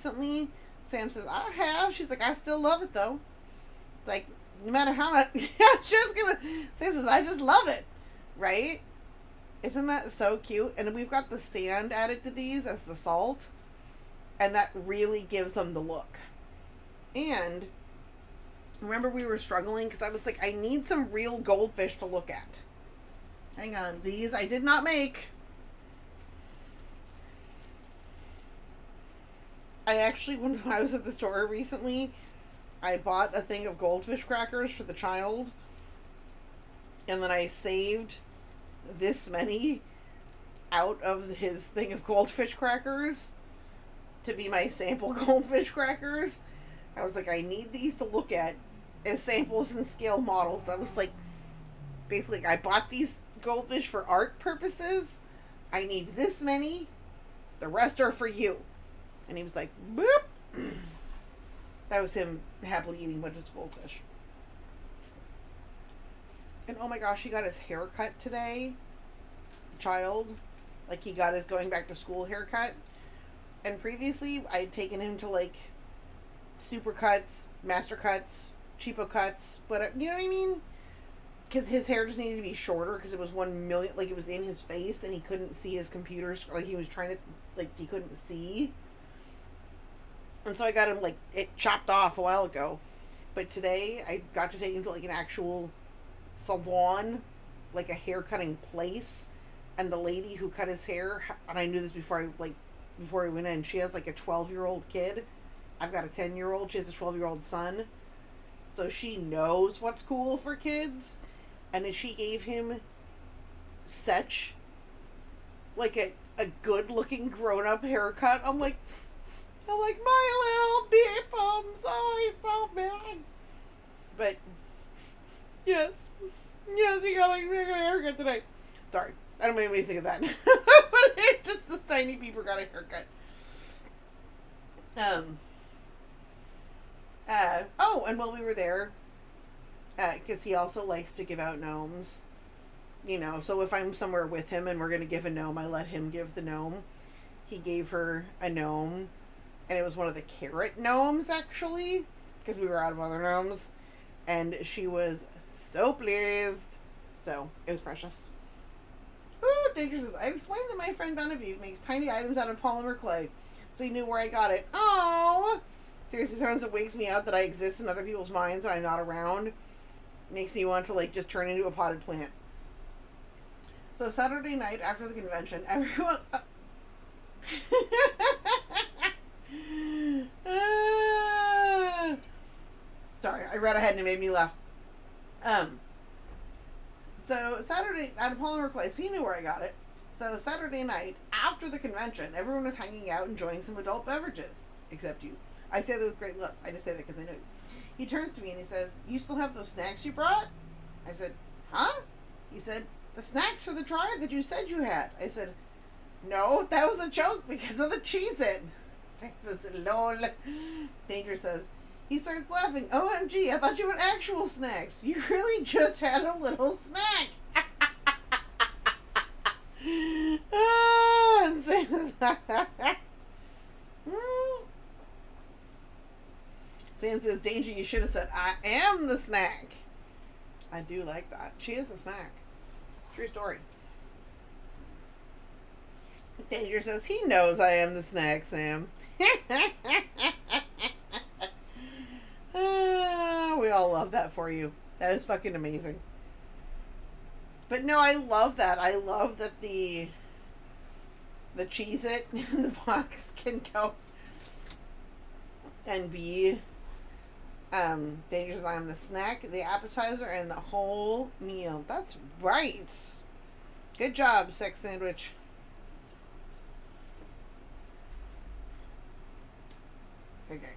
recently? Sam says, I have. She's like, I still love it though. Like, no matter how much. Sam says, I just love it. Right? Isn't that so cute? And we've got the sand added to these as the salt. And that really gives them the look. And remember we were struggling because I was like, I need some real goldfish to look at. Hang on. These I did not make. I actually, when I was at the store recently, I bought a thing of goldfish crackers for the child. And then I saved this many out of his thing of goldfish crackers to be my sample goldfish crackers. I was like, I need these to look at as samples and scale models. I was like, basically, I bought these goldfish for art purposes. I need this many. The rest are for you. And he was like, boop. That was him happily eating a bunch of goldfish. And oh my gosh, he got his haircut today. The child. Like, he got his going back to school haircut. And previously, I had taken him to, like, super cuts, master cuts, cheapo cuts, whatever. You know what I mean? Because his hair just needed to be shorter because it was 1 million, like, it was in his face and he couldn't see his computer. Like, he was trying to, like, he couldn't see. And so I got him, like, it chopped off a while ago. But today, I got to take him to, like, an actual salon, like a hair cutting place. And the lady who cut his hair, and I knew this before I went in, she has, like, a 12-year-old kid. I've got a 10-year-old. She has a 12-year-old son. So she knows what's cool for kids. And she gave him such, like, a good-looking grown-up haircut. I'm like, my little beepums. Oh, he's so bad. But, yes, he got a haircut today. Sorry, I don't make me think of that. But just the tiny beeper got a haircut. And while we were there, because he also likes to give out gnomes, you know, so if I'm somewhere with him and we're going to give a gnome, I let him give the gnome. He gave her a gnome, and it was one of the carrot gnomes, actually, because we were out of other gnomes, and she was so pleased. So, it was precious. Ooh, Danger says, I explained that my friend Benevieve makes tiny items out of polymer clay, so he knew where I got it. Oh, seriously, sometimes it wakes me out that I exist in other people's minds when I'm not around. It makes me want to, like, just turn into a potted plant. So Saturday night after the convention, everyone... Sorry, I read ahead and it made me laugh. So Saturday, at a polymer place, he knew where I got it. So Saturday night, after the convention, everyone was hanging out, enjoying some adult beverages. Except you. I say that with great love. I just say that because I know you. He turns to me and he says, you still have those snacks you brought? I said, huh? He said, the snacks for the tribe that you said you had. I said, no, that was a joke because of the Cheez-It. Sam says, lol. Danger says, he starts laughing. OMG, I thought you had actual snacks. You really just had a little snack. And Sam says, Sam says, Danger, you should have said, I am the snack. I do like that. She is a snack. True story. Danger says, he knows I am the snack, Sam. We all love that for you. That is fucking amazing. But no, I love that. I love that the Cheez-It in the box can go and be Danger says, I am the snack, the appetizer, and the whole meal. That's right. Good job, Sex Sandwich. Okay.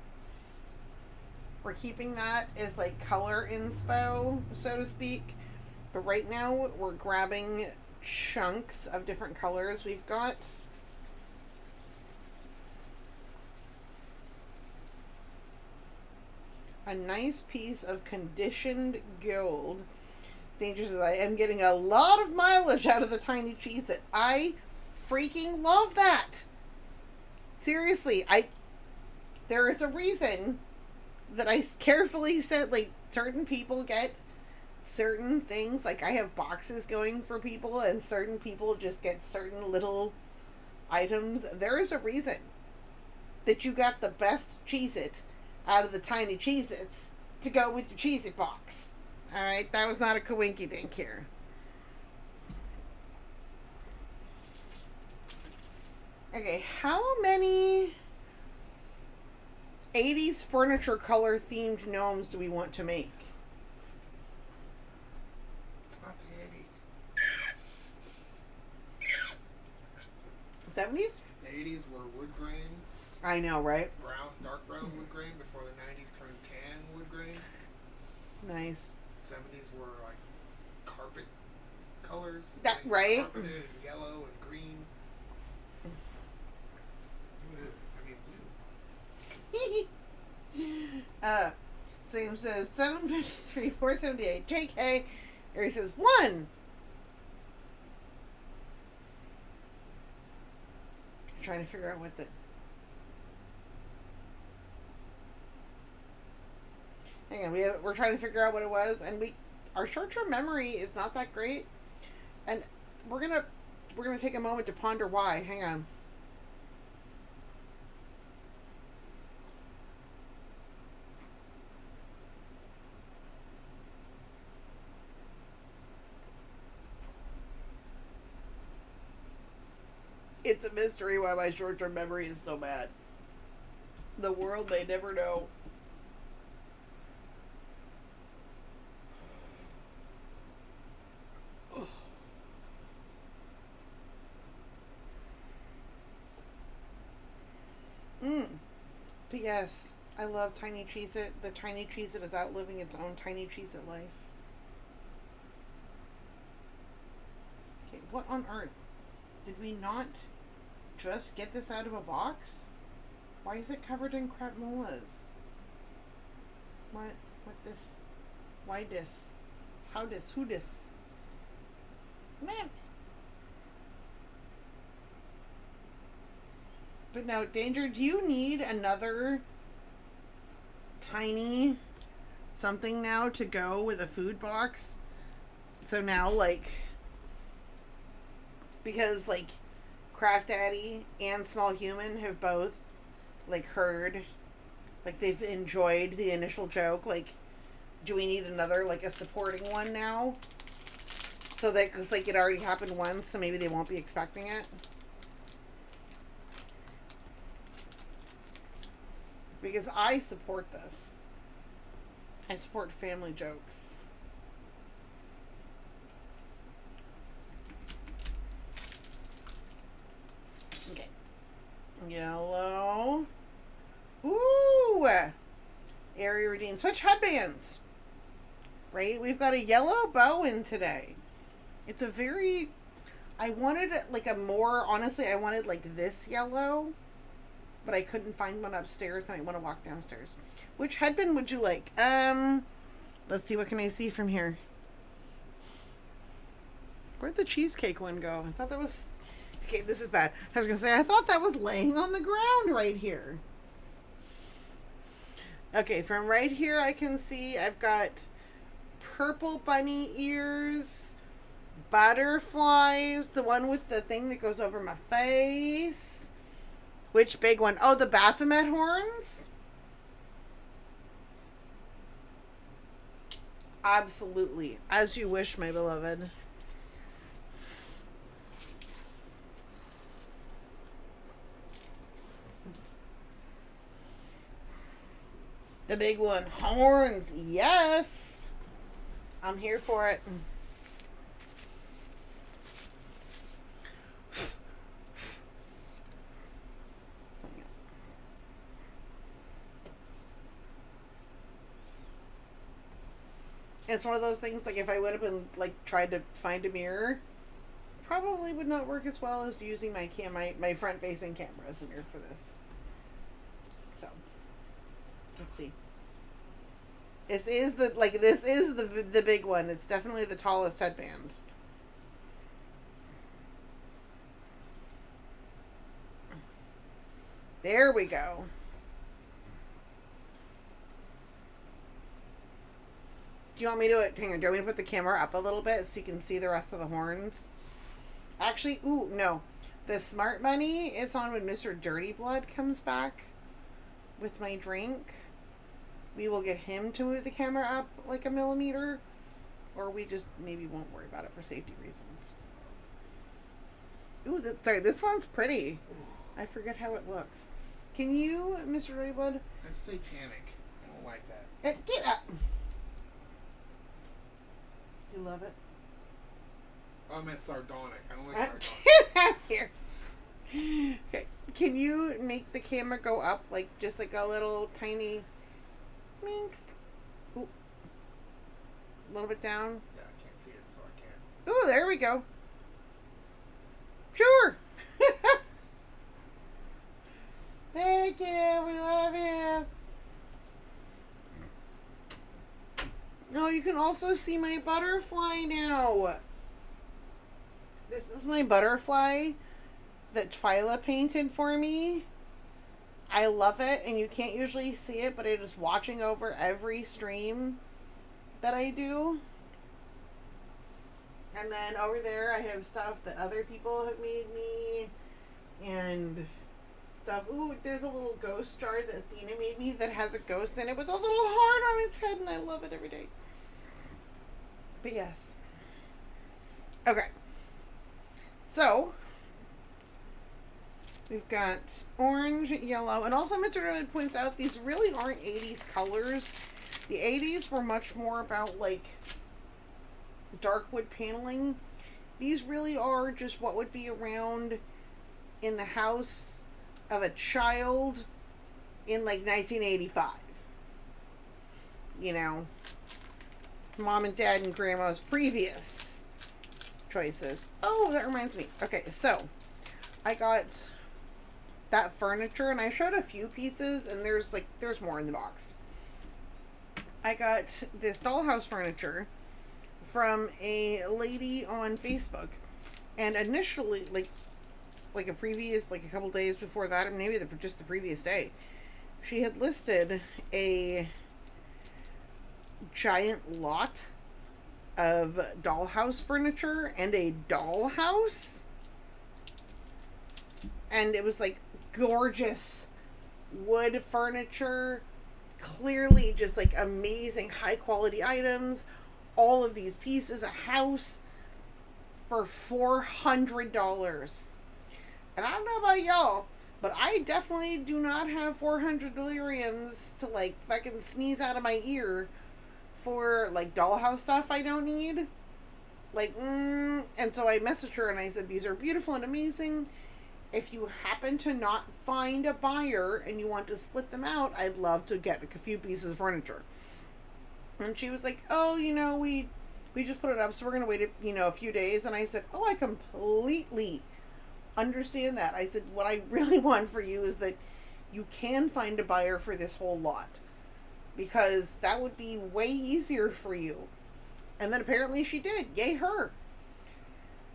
We're keeping that as like color inspo, so to speak. But right now we're grabbing chunks of different colors. We've got a nice piece of conditioned gold. Danger says, I am getting a lot of mileage out of the tiny Cheez-It. I freaking love that. Seriously, There is a reason that I carefully said, like, certain people get certain things. Like, I have boxes going for people, and certain people just get certain little items. There is a reason that you got the best Cheez-It out of the tiny Cheez-Its to go with your Cheez-It box. Alright, that was not a coinky dink here. Okay, how many 80s furniture color themed gnomes do we want to make? It's not the 80s. 70s? The 80s were wood grain, I know, right? brown, dark brown wood grain before the 90s turned tan wood grain. Nice. 70s were like carpet colors. That right? Carpeted and yellow and green. Sam says 753, 478. JK. Harry says 1. I'm trying to figure out what the. Hang on, we're trying to figure out what it was, and our short-term memory is not that great, and we're gonna take a moment to ponder why. Hang on. It's a mystery why my short-term memory is so bad. The world may never know. P.S. I love Tiny Cheez-It. The Tiny Cheez-It is outliving its own Tiny Cheez-It life. Okay, what on earth? Did we not just get this out of a box? Why is it covered in crap molas? What this? Why this? How this? Who this? Man. But now, Danger, do you need another tiny something now to go with a food box? So now, like, because, like, Craft Daddy and Small Human have both, like, heard, like, they've enjoyed the initial joke. Like, do we need another, like, a supporting one now? So that, because, like, it already happened once, so maybe they won't be expecting it. Because I support this. I support family jokes. Okay. Yellow. Ooh! Area redeemed. Switch headbands. Right? We've got a yellow bow in today. It's a very... I wanted, like, a more... Honestly, I wanted, like, this yellow. But I couldn't find one upstairs, and I want to walk downstairs. Which headband would you like? Let's see, what can I see from here? Where'd the cheesecake one go? I thought that was... Okay, this is bad. I was going to say, I thought that was laying on the ground right here. Okay, from right here I can see I've got purple bunny ears, butterflies, the one with the thing that goes over my face. Which big one? Oh, the Baphomet horns? Absolutely. As you wish, my beloved. The big one. Horns. Yes. I'm here for it. It's one of those things, like, if I would have been, like, tried to find a mirror, probably would not work as well as using my front-facing camera as a mirror for this. So, let's see. This is the big one. It's definitely the tallest headband. There we go. Do you want me to, hang on, do you want me to put the camera up a little bit so you can see the rest of the horns? Actually, ooh, no. The Smart Money is on when Mr. Dirty Blood comes back with my drink. We will get him to move the camera up like a millimeter, or we just maybe won't worry about it for safety reasons. Ooh, sorry, this one's pretty. I forget how it looks. Can you, Mr. Dirty Blood? That's satanic. I don't like that. Get up. You love it? Oh, I meant sardonic. I don't like sardonic. Get out here. Okay. Can you make the camera go up like just like a little tiny minx? Ooh. A little bit down. Yeah, I can't see it, so I can't. Ooh, there we go. Sure. Thank you. We love you. Oh, you can also see my butterfly now. This is my butterfly that Twyla painted for me. I love it, and you can't usually see it, but it is watching over every stream that I do. And then over there, I have stuff that other people have made me, and stuff. Ooh, there's a little ghost jar that Stina made me that has a ghost in it with a little heart on its head, and I love it every day. But yes. Okay. So, we've got orange, yellow, and also Mr. Druid points out these really aren't 80s colors. The 80s were much more about, like, dark wood paneling. These really are just what would be around in the house of a child in, like, 1985. You know, mom and dad and grandma's previous choices. Oh, that reminds me. Okay, so I got that furniture, and I showed a few pieces, and there's more in the box. I got this dollhouse furniture from a lady on Facebook, and initially, like a previous, like a couple days before that, or maybe just the previous day, she had listed a giant lot of dollhouse furniture and a dollhouse, and it was like gorgeous wood furniture, clearly just like amazing high quality items, all of these pieces, a house for $400. And I don't know about y'all, but I definitely do not have 400 deliriums to like fucking sneeze out of my ear for like dollhouse stuff I don't need. Like, and so I messaged her and I said, these are beautiful and amazing. If you happen to not find a buyer and you want to split them out, I'd love to get a few pieces of furniture. And she was like, oh, you know, we just put it up, so we're going to wait, a few days. And I said, oh, I completely understand that. I said, what I really want for you is that you can find a buyer for this whole lot, because that would be way easier for you. And then apparently she did. Yay her.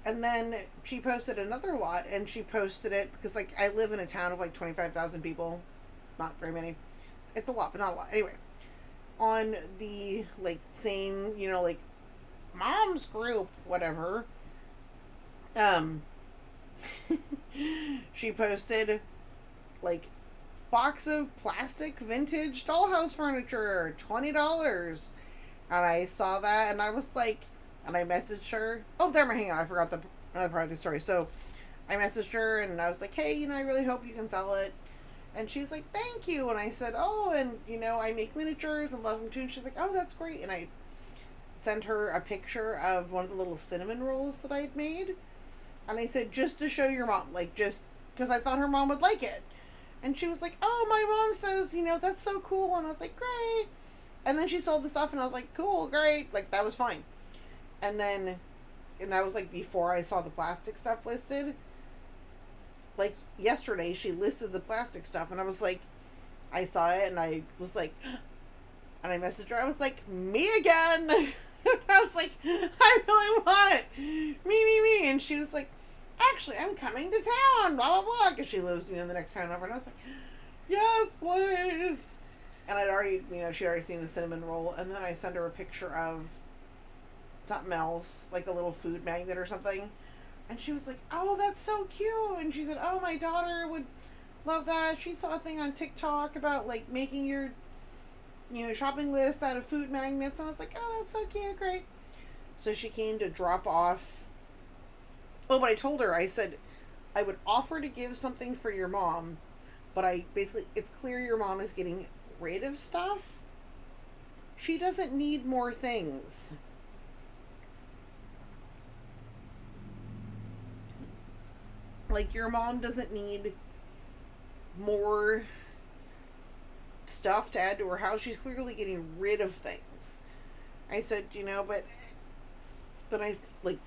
And then she posted another lot, and she posted it because, like, I live in a town of like 25,000 people. Not very many. It's a lot, but not a lot. Anyway, on the like same, like mom's group, whatever, she posted like box of plastic vintage dollhouse furniture, $20. And I saw that, and I was like, and I messaged her. Oh, there, hang on, I forgot the other part of the story. So I messaged her, and I was like, hey, I really hope you can sell it. And she was like, thank you. And I said, oh, and I make miniatures and love them too. And she's like, oh, that's great. And I sent her a picture of one of the little cinnamon rolls that I'd made. And I said, just to show your mom, like, just because I thought her mom would like it. And she was like, oh, my mom says, that's so cool. And I was like, great. And then she sold the stuff, and I was like, cool, great. Like, that was fine. And that was like before I saw the plastic stuff listed. Like yesterday, she listed the plastic stuff, and I was like, I saw it, and I was like, and I messaged her. I was like, me again. I was like, I really want it. Me. And she was like, actually, I'm coming to town, blah, blah, blah. Because she lives, the next town over. And I was like, yes, please. And I'd already already, she'd already seen the cinnamon roll, and then I sent her a picture of something else, like a little food magnet or something, and she was like, "Oh, that's so cute," and she said, "Oh, my daughter would love that. She saw a thing on TikTok about, like, making your, shopping list out of food magnets," and I was like, "Oh, that's so cute, great." So she came to drop off. Oh, but I told her, I said, I would offer to give something for your mom, but it's clear your mom is getting rid of stuff. She doesn't need more things. Like, your mom doesn't need more stuff to add to her house. She's clearly getting rid of things. I said, but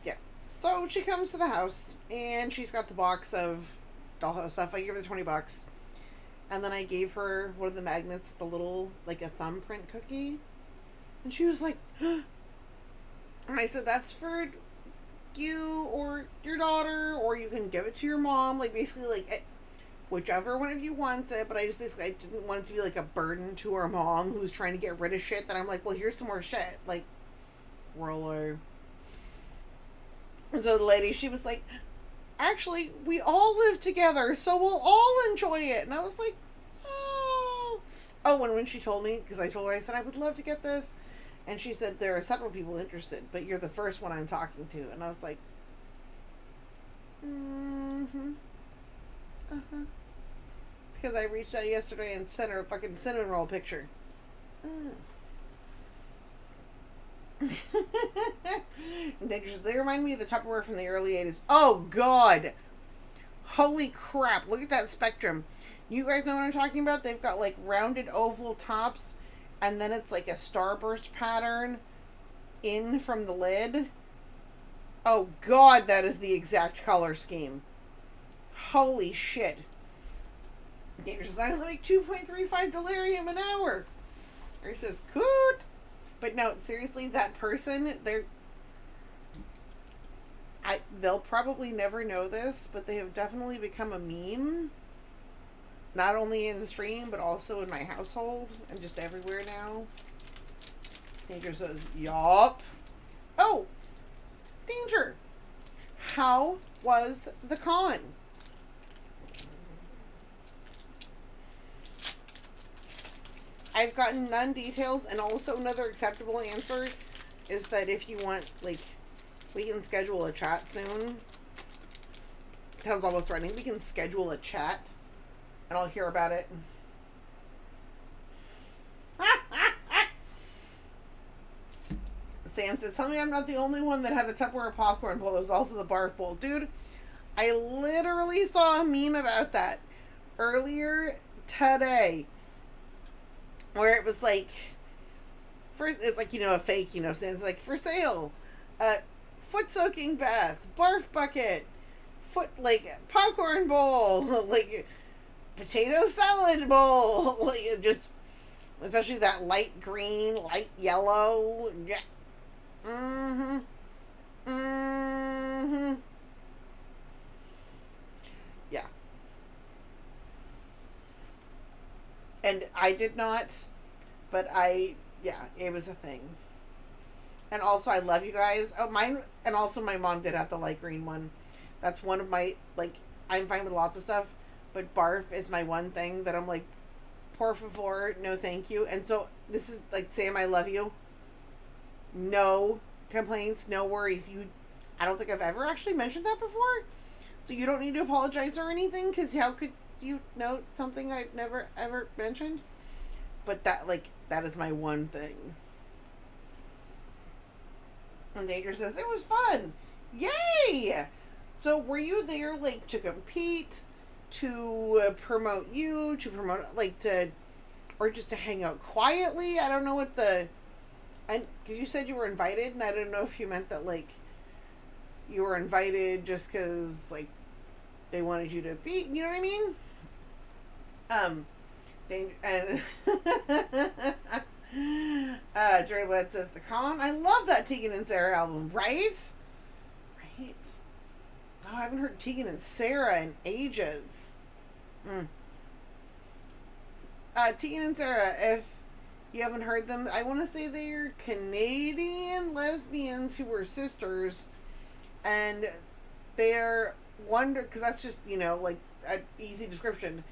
yeah. So she comes to the house, and she's got the box of dollhouse stuff. I gave her the $20. And then I gave her one of the magnets, the little, like, a thumbprint cookie. And she was like, and I said, "That's for you or your daughter, or you can give it to your mom." Like, basically, like, whichever one of you wants it. But I didn't want it to be, like, a burden to her mom who's trying to get rid of shit. That I'm like, well, here's some more shit. Like, roller. And so the lady, she was like, "Actually, we all live together, so we'll all enjoy it." And I was like, oh. Oh, and when she told me, because I told her, I said, "I would love to get this." And she said, "There are several people interested, but you're the first one I'm talking to." And I was like, mm-hmm. Uh-huh. Because I reached out yesterday and sent her a fucking cinnamon roll picture. They remind me of the Tupperware from the early 80s. Oh, God. Holy crap. Look at that spectrum. You guys know what I'm talking about? They've got, like, rounded oval tops, and then it's like a starburst pattern in from the lid. Oh, God, that is the exact color scheme. Holy shit. Dangerous Design will make 2.35 delirium an hour. Or he says, "Coot." But no, seriously, that person, they'll probably never know this, but they have definitely become a meme. Not only in the stream, but also in my household, and just everywhere now. Danger says, "Yup." Oh! Danger! How was the con? I've gotten none details, and also another acceptable answer is that if you want, like, we can schedule a chat soon. Sounds almost threatening. We can schedule a chat, and I'll hear about it. Sam says, "Tell me I'm not the only one that had a Tupperware popcorn bowl. It was also the barf bowl." Dude, I literally saw a meme about that earlier today, where it was like, it's like, a fake, saying it's like, "For sale, foot soaking bath, barf bucket, popcorn bowl, like, potato salad bowl," like, just, especially that light green, light yellow. Yeah. Mm-hmm. Mm-hmm. Yeah. And I did not, but it was a thing. And also, I love you guys. Oh, mine, and also my mom did have the light green one. That's one of my, like, I'm fine with lots of stuff, but barf is my one thing that I'm like, por favor, no thank you. And so, this is, like, Sam, I love you. No complaints, no worries. I don't think I've ever actually mentioned that before. So you don't need to apologize or anything, because how could you know something I've never ever mentioned? But that is my one thing. And Danger says, "It was fun. Yay!" So were you there, like, to compete, to promote you, to promote, like, or just to hang out quietly? I don't know what because you said you were invited, and I don't know if you meant that, like, you were invited just because, like, they wanted you to be, you know what I mean? Jerry Blood says, "The con, I love that Tegan and Sarah album, right? Right. Oh, I haven't heard Tegan and Sarah in ages. Tegan and Sarah, You haven't heard them? I want to say they're Canadian lesbians who were sisters, and they're because that's just, like an easy description.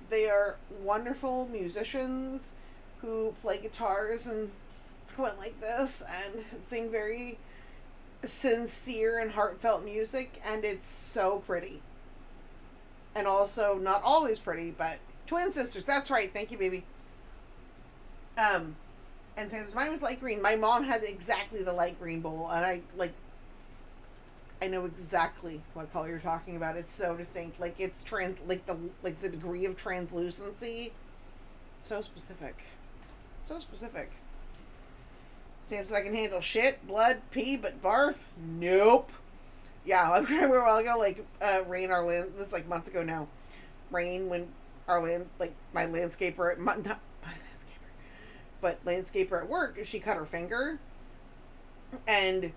They are wonderful musicians who play guitars and it's going like this and sing very sincere and heartfelt music, and it's so pretty. And also not always pretty, but twin sisters. That's right. Thank you, baby. And Sam's mine was light green. My mom had exactly the light green bowl, and I know exactly what color you're talking about. It's so distinct. Like it's the degree of translucency. So specific. So specific. Sam says I can handle shit, blood, pee, but barf? Nope. Yeah, I remember a while ago, Rain, our land, this is like months ago now. Rain, when our land, my landscaper, not my landscaper, but landscaper at work, she cut her finger, and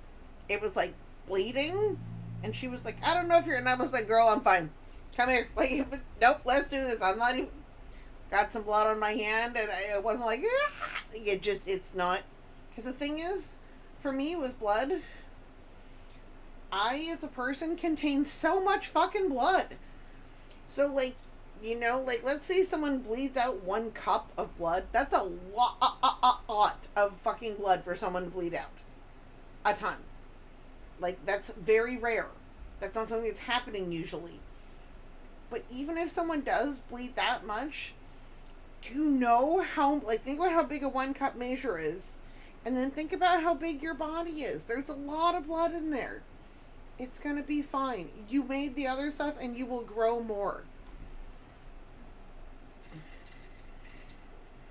it was bleeding, and she was like, I don't know if you're, and I was like, girl, I'm fine. Come here. Nope, let's do this. I'm not even, got some blood on my hand, and it wasn't like, ah! It's not, because the thing is, for me, with blood, I, as a person, contain so much fucking blood. So, let's say someone bleeds out 1 cup of blood. That's a lot of fucking blood for someone to bleed out. A ton. That's very rare. That's not something that's happening usually. But even if someone does bleed that much, do you know how, think about how big a 1 cup measure is. And then think about how big your body is. There's a lot of blood in there. It's going to be fine. You made the other stuff and you will grow more.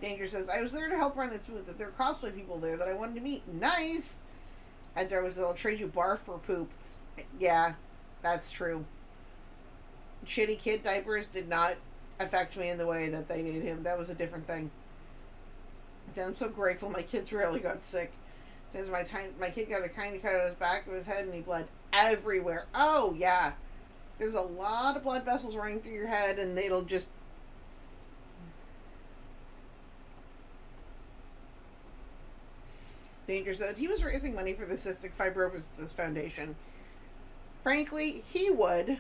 Danger says, I was there to help run this booth. That there are cosplay people there that I wanted to meet. Nice! And there was, they'll trade you barf for poop. Yeah, that's true. Shitty kid diapers did not affect me in the way that they did him. That was a different thing. I'm so grateful my kids rarely got sick. Since my kid got a kind of cut on his back of his head and he bled everywhere. Oh, yeah. There's a lot of blood vessels running through your head and it'll just... Danger said he was raising money for the Cystic Fibrosis Foundation. Frankly, he would.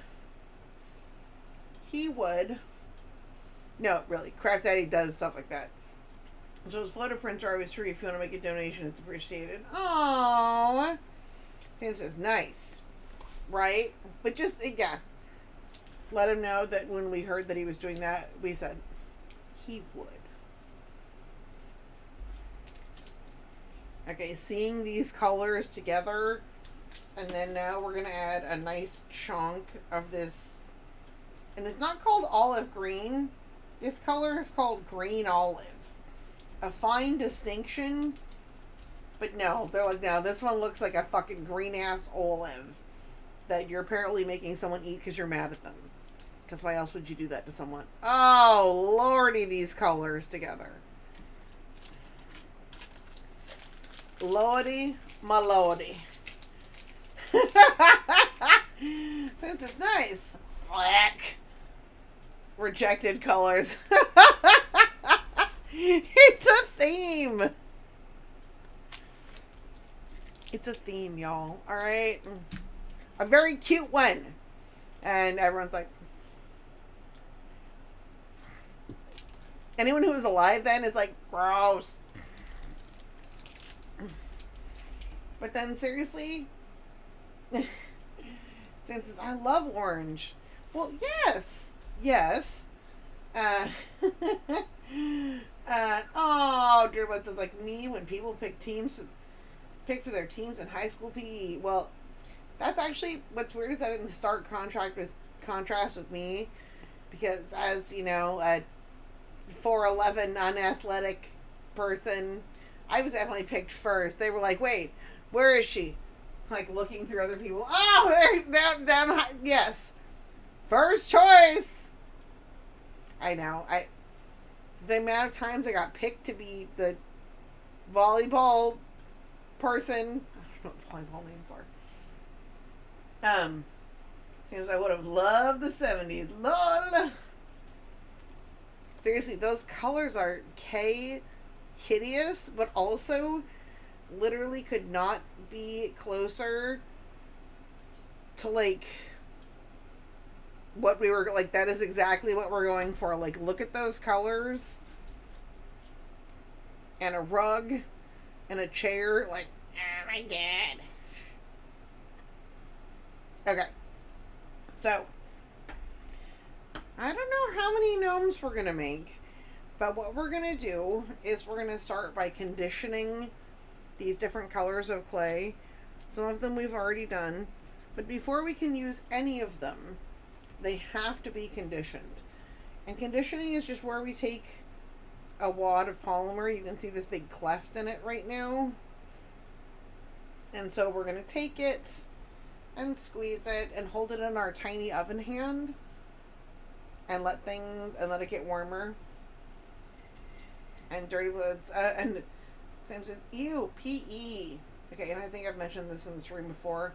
No, really. Craft Daddy does stuff like that. So his photo prints are always free. If you want to make a donation, it's appreciated. Aww. Sam says, nice. Right? But just, yeah. Let him know that when we heard that he was doing that, we said he would. Okay, seeing these colors together, and then now we're going to add a nice chunk of this. And it's not called olive green. This color is called green olive. A fine distinction, but no, they're like, no, this one looks like a fucking green ass olive that you're apparently making someone eat because you're mad at them. Because why else would you do that to someone? Oh, lordy, these colors together. Lordy, my lordy. Since it's nice. Black. Rejected colors. It's a theme. It's a theme, y'all. Alright? A very cute one. And everyone's like... Anyone who was alive then is like, gross. But then, seriously? Sam says, I love orange. Well, yes. Yes. Dearblood says, like me, when people pick for their teams in high school PE. Well, that's actually, what's weird is that in the stark contrast with me, because as, you know, a 4'11" unathletic person, I was definitely picked first. They were like, wait, where is she? Like, looking through other people. Oh, they're down high. Yes. First choice. I know. The amount of times I got picked to be the volleyball person. I don't know what volleyball names are. Seems I would have loved the 70s. LOL. Seriously, those colors are K hideous, but also literally could not be closer to like what we were like. That is exactly what we're going for. Like, look at those colors and a rug and a chair. Like, oh my god. Okay, so I don't know how many gnomes we're gonna make, but what we're gonna do is we're gonna start by conditioning these different colors of clay. Some of them we've already done, but before we can use any of them, they have to be conditioned. And conditioning is just where we take a wad of polymer. You can see this big cleft in it right now. And so we're going to take it and squeeze it and hold it in our tiny oven hand and let it get warmer. And Dirty Bloods, and Sam says, ew, PE. Okay, and I think I've mentioned this in this room before.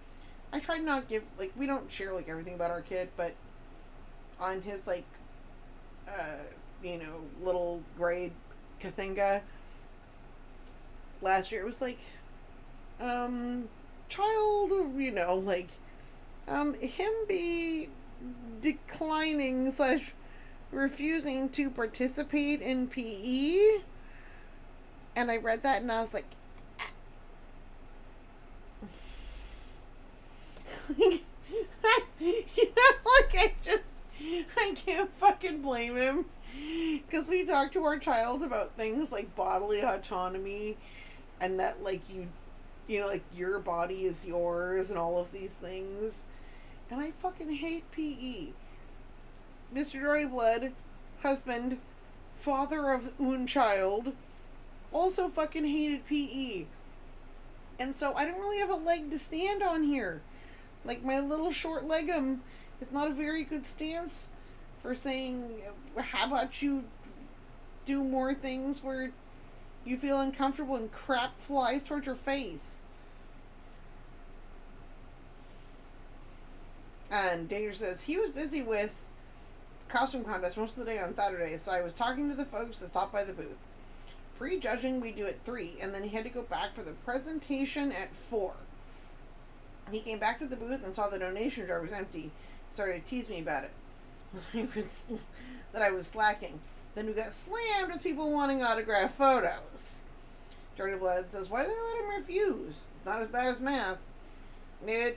I try to not give, like, we don't share, like, everything about our kid, but on his, like, little grade Kathinga last year, it was like, child, him be declining / refusing to participate in PE. And I read that and I was like, I can't fucking blame him, because we talk to our child about things like bodily autonomy and that, like, like, your body is yours and all of these things, and I fucking hate PE. Mr. Dirty Blood, husband, father of un child, also fucking hated PE. And so I don't really have a leg to stand on here. Like, my little short legum is not a very good stance for saying, how about you do more things where you feel uncomfortable and crap flies towards your face. And Danger says, he was busy with costume contest most of the day on Saturday, so I was talking to the folks that stopped by the booth. Prejudging, we do at 3, and then he had to go back for the presentation at 4. He came back to the booth and saw the donation jar was empty. He started to tease me about it. That I was slacking. Then we got slammed with people wanting autograph photos. Dirty Blood says, why did they let him refuse? It's not as bad as math. Dude.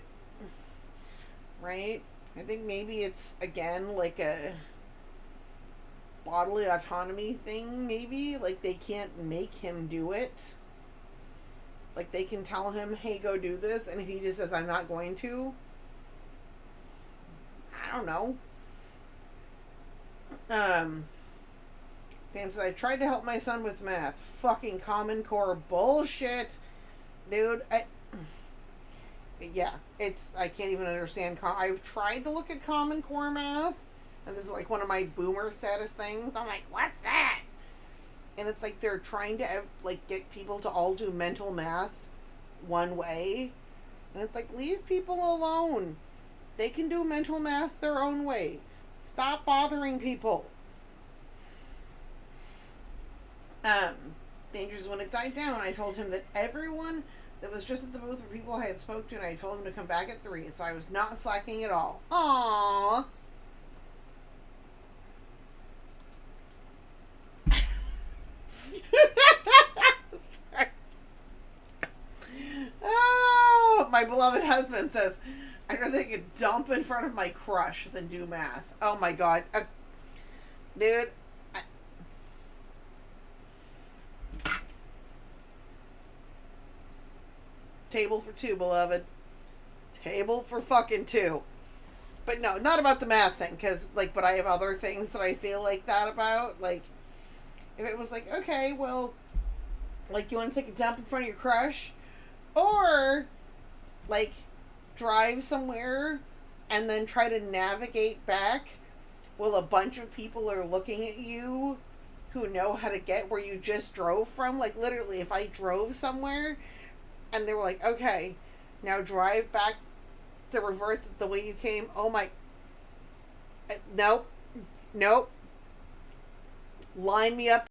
Right? I think maybe it's, again, like a bodily autonomy thing, maybe. Like, they can't make him do it. Like, they can tell him, hey, go do this, and if he just says, I'm not going to, I don't know. Sam says, I tried to help my son with math. Fucking Common Core bullshit. Dude, I can't even understand. I've tried to look at Common Core math, and this is like one of my boomer status things. I'm like, what's that? And it's like they're trying to, like, get people to all do mental math one way. And it's like, leave people alone. They can do mental math their own way. Stop bothering people. Dangers, when it died down, I told him that everyone that was just at the booth were people I had spoke to, and I told him to come back at 3, so I was not slacking at all. Aww. Sorry. Oh, my beloved husband says, I'd rather take a dump in front of my crush than do math. Oh my god. Dude. Table for 2, beloved. Table for fucking 2. But no, not about the math thing, because, like, but I have other things that I feel like that about. Like, if it was like, okay, well, like, you want to take a dump in front of your crush? Or, like, drive somewhere and then try to navigate back while a bunch of people are looking at you who know how to get where you just drove from. Like, literally, if I drove somewhere and they were like, okay, now drive back the reverse the way you came. Oh my, nope. Line me up